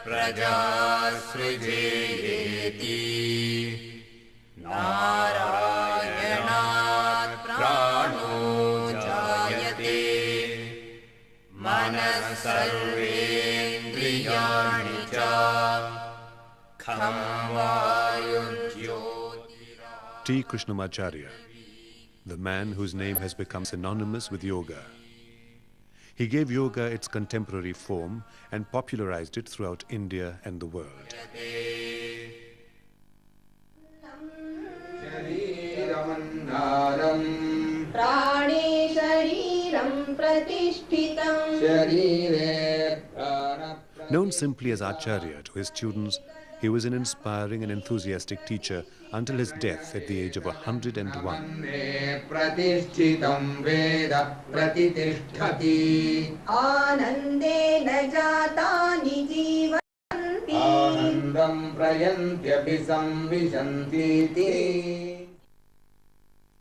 praja srijeti narayanat prano jayate manas sarvendriyani cha T. Krishnamacharya, the man whose name has become synonymous with yoga. He gave yoga its contemporary form and popularized it throughout India and the world. Known simply as Acharya to his students, he was an inspiring and enthusiastic teacher until his death at the age of 101.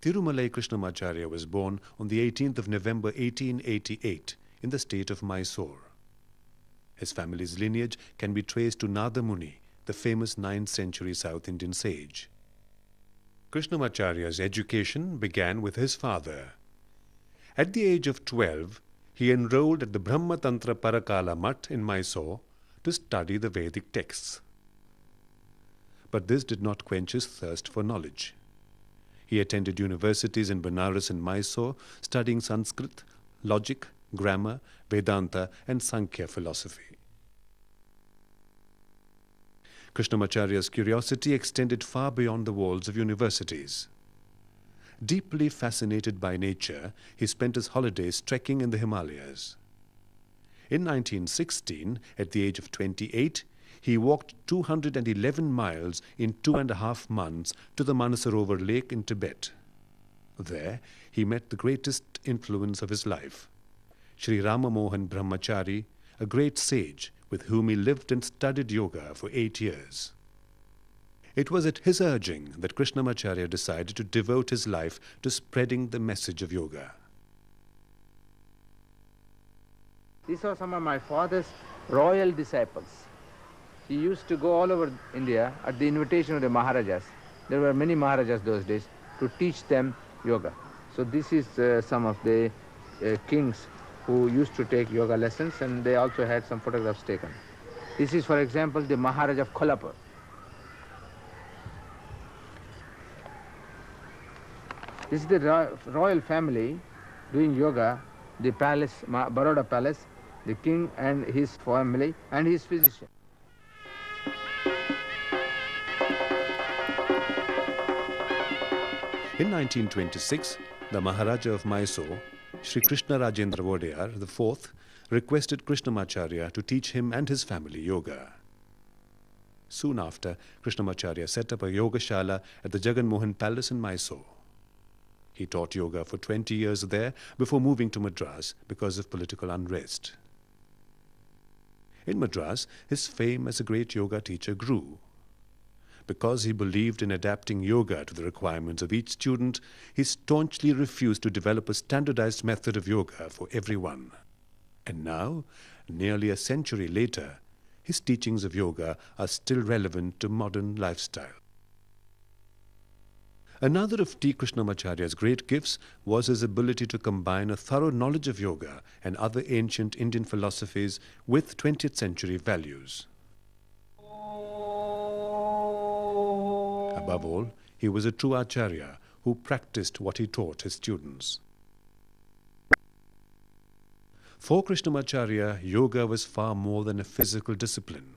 Tirumalai Krishnamacharya was born on the 18th of November 1888 in the state of Mysore. His family's lineage can be traced to Nada Muni, the famous 9th century South Indian sage. Krishnamacharya's education began with his father. At the age of 12, he enrolled at the Brahma Tantra Parakala Mutt in Mysore to study the Vedic texts. But this did not quench his thirst for knowledge. He attended universities in Benares and Mysore, studying Sanskrit, logic, grammar, Vedanta, and Sankhya philosophy. Krishnamacharya's curiosity extended far beyond the walls of universities. Deeply fascinated by nature, he spent his holidays trekking in the Himalayas. In 1916, at the age of 28, he walked 211 miles in 2.5 months to the Manasarovar lake in Tibet. There, he met the greatest influence of his life, Sri Ramamohan Brahmachari, a great sage with whom he lived and studied yoga for 8 years. It was at his urging that Krishnamacharya decided to devote his life to spreading the message of yoga. These are some of my father's royal disciples. He used to go all over India at the invitation of the Maharajas. There were many Maharajas those days to teach them yoga. So this is some of the kings who used to take yoga lessons, and they also had some photographs taken. This is, for example, the Maharaj of Kolhapur. This is the royal family doing yoga, the palace, Baroda Palace, the king and his family and his physician. In 1926, the Maharaja of Mysore, Sri Krishna Rajendra Vodeyar IV, requested Krishnamacharya to teach him and his family yoga. Soon after, Krishnamacharya set up a yoga shala at the Jagan Mohan Palace in Mysore. He taught yoga for 20 years there before moving to Madras because of political unrest. In Madras, his fame as a great yoga teacher grew. Because he believed in adapting yoga to the requirements of each student, he staunchly refused to develop a standardized method of yoga for everyone. And now, nearly a century later, his teachings of yoga are still relevant to modern lifestyle. Another of T. Krishnamacharya's great gifts was his ability to combine a thorough knowledge of yoga and other ancient Indian philosophies with 20th century values. Above all, he was a true acharya who practiced what he taught his students. For Krishnamacharya, yoga was far more than a physical discipline.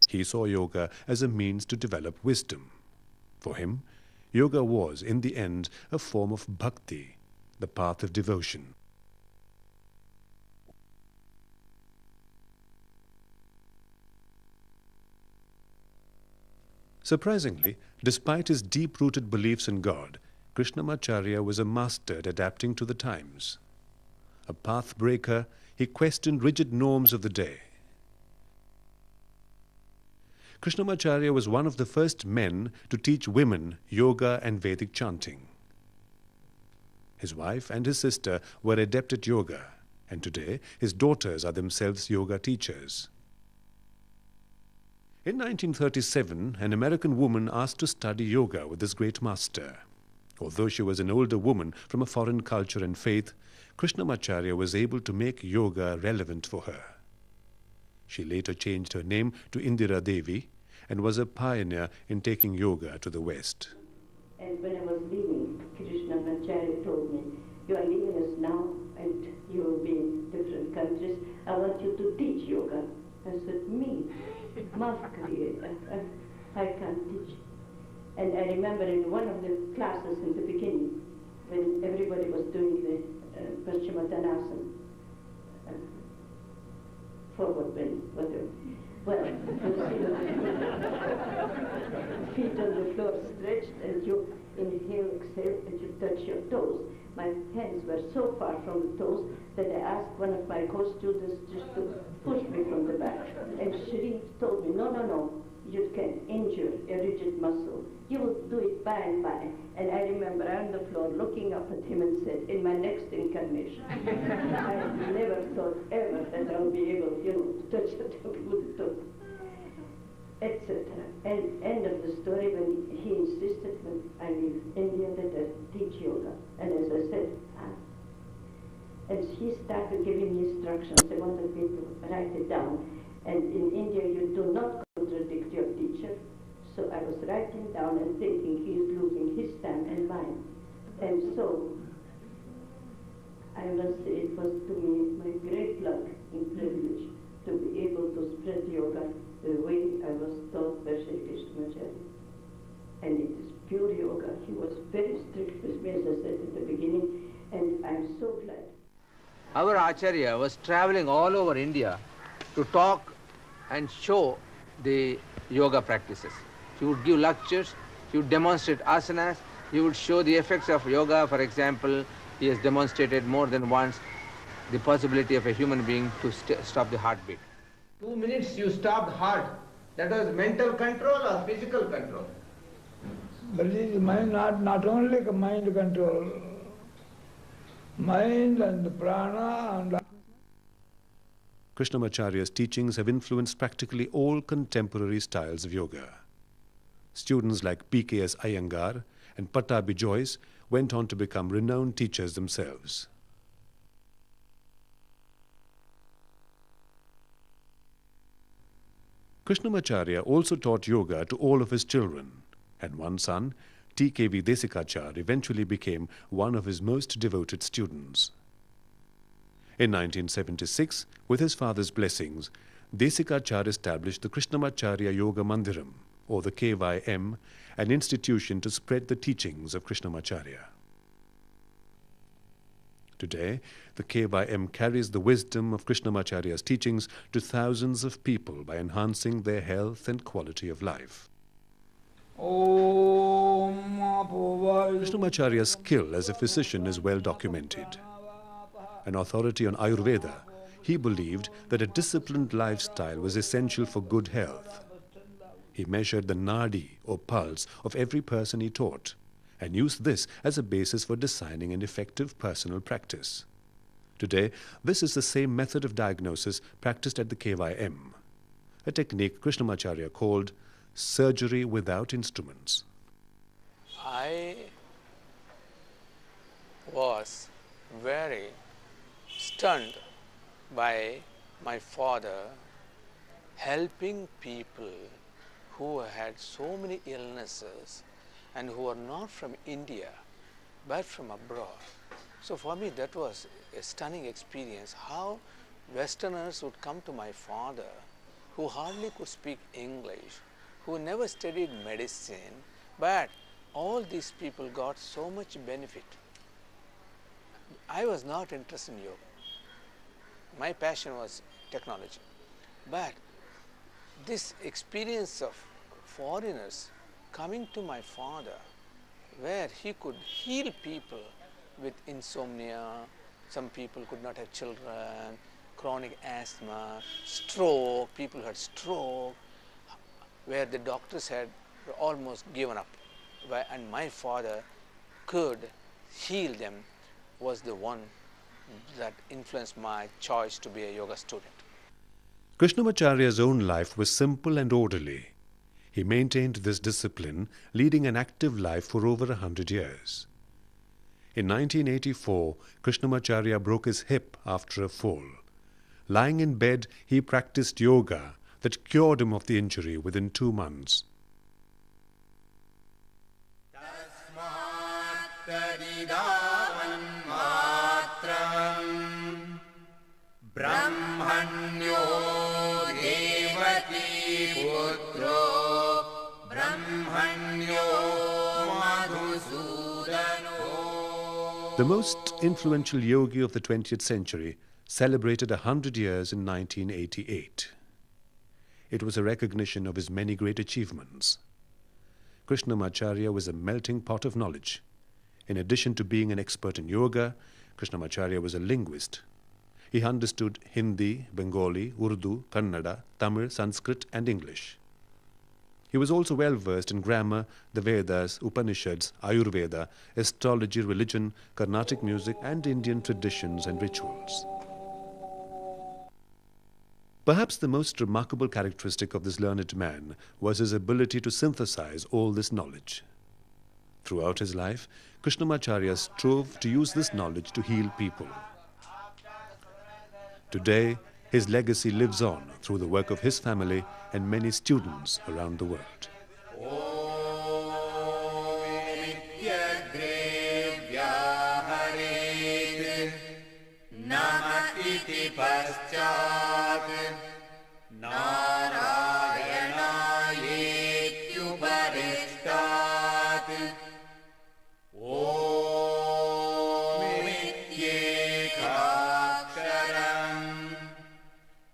He saw yoga as a means to develop wisdom. For him, yoga was, in the end, a form of bhakti, the path of devotion. Surprisingly, despite his deep-rooted beliefs in God, Krishnamacharya was a master at adapting to the times. A path breaker, he questioned rigid norms of the day. Krishnamacharya was one of the first men to teach women yoga and Vedic chanting. His wife and his sister were adept at yoga, and today his daughters are themselves yoga teachers. In 1937, an American woman asked to study yoga with this great master. Although she was an older woman from a foreign culture and faith, Krishnamacharya was able to make yoga relevant for her. She later changed her name to Indira Devi and was a pioneer in taking yoga to the West. And when I was leaving, Krishnamacharya told me, "You are leaving us now and you will be in different countries. I want you to teach yoga." I said, "Me? Maaf kariye, I can't teach." And I remember in one of the classes in the beginning, when everybody was doing the Paschimottanasana, forward bend, whatever. Well, feet on the floor stretched, and you inhale, exhale, and you touch your toes. My hands were so far from the toes that I asked one of my co-students just to push me from the back. And Shri told me, no, you can injure a rigid muscle. You will do it by and by. And I remember on the floor looking up at him and said, in my next incarnation, I never thought ever that I'll be able, to touch the temple with the toe, etc. And end of the story, when he insisted when I leave India that I teach yoga. And as I said, and he started giving me instructions. I wanted me to write it down. And in India, you do not contradict your teacher. So I was writing down and thinking he is losing his time and mine. And so I must say it was to me my great luck and privilege to be able to spread yoga the way I was taught by Sri Krishnamacharya. And it is pure yoga. He was very strict with me, as I said at the beginning, and I'm so glad. Our Acharya was traveling all over India to talk and show the yoga practices. He would give lectures, he would demonstrate asanas, he would show the effects of yoga. For example, he has demonstrated more than once the possibility of a human being to stop the heartbeat. 2 minutes you stopped heart. That was mental control or physical control? But it is mind, not only mind control, mind and prana and... Krishnamacharya's teachings have influenced practically all contemporary styles of yoga. Students like P.K.S. Iyengar and Pattabhi Jois went on to become renowned teachers themselves. Krishnamacharya also taught yoga to all of his children, and one son, T.K.V. Desikachar, eventually became one of his most devoted students. In 1976, with his father's blessings, Desikachar established the Krishnamacharya Yoga Mandiram, or the KYM, an institution to spread the teachings of Krishnamacharya. Today, the KYM carries the wisdom of Krishnamacharya's teachings to thousands of people by enhancing their health and quality of life. Krishnamacharya's skill as a physician is well documented. An authority on Ayurveda, he believed that a disciplined lifestyle was essential for good health. He measured the nadi or pulse of every person he taught and used this as a basis for designing an effective personal practice. Today, this is the same method of diagnosis practiced at the KYM, a technique Krishnamacharya called surgery without instruments. I was very stunned by my father helping people who had so many illnesses and who are not from India but from abroad. So for me that was a stunning experience, how Westerners would come to my father who hardly could speak English, who never studied medicine, but all these people got so much benefit. I was not interested in yoga. My passion was technology. But this experience of foreigners coming to my father, where he could heal people with insomnia, some people could not have children, chronic asthma, stroke, people had stroke, where the doctors had almost given up. And my father could heal them, was the one that influenced my choice to be a yoga student. Krishnamacharya's own life was simple and orderly. He maintained this discipline, leading an active life for over 100 years. In 1984, Krishnamacharya broke his hip after a fall. Lying in bed, he practiced yoga that cured him of the injury within 2 months. Brahmanyo devaki putro Brahmanyo madhusudano. The most influential yogi of the 20th century celebrated 100 years in 1988. It was a recognition of his many great achievements. Krishnamacharya was a melting pot of knowledge. In addition to being an expert in yoga, Krishnamacharya was a linguist. He understood Hindi, Bengali, Urdu, Kannada, Tamil, Sanskrit and English. He was also well versed in grammar, the Vedas, Upanishads, Ayurveda, astrology, religion, Carnatic music and Indian traditions and rituals. Perhaps the most remarkable characteristic of this learned man was his ability to synthesize all this knowledge. Throughout his life, Krishnamacharya strove to use this knowledge to heal people. Today, his legacy lives on through the work of his family and many students around the world.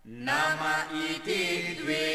Nama iti dve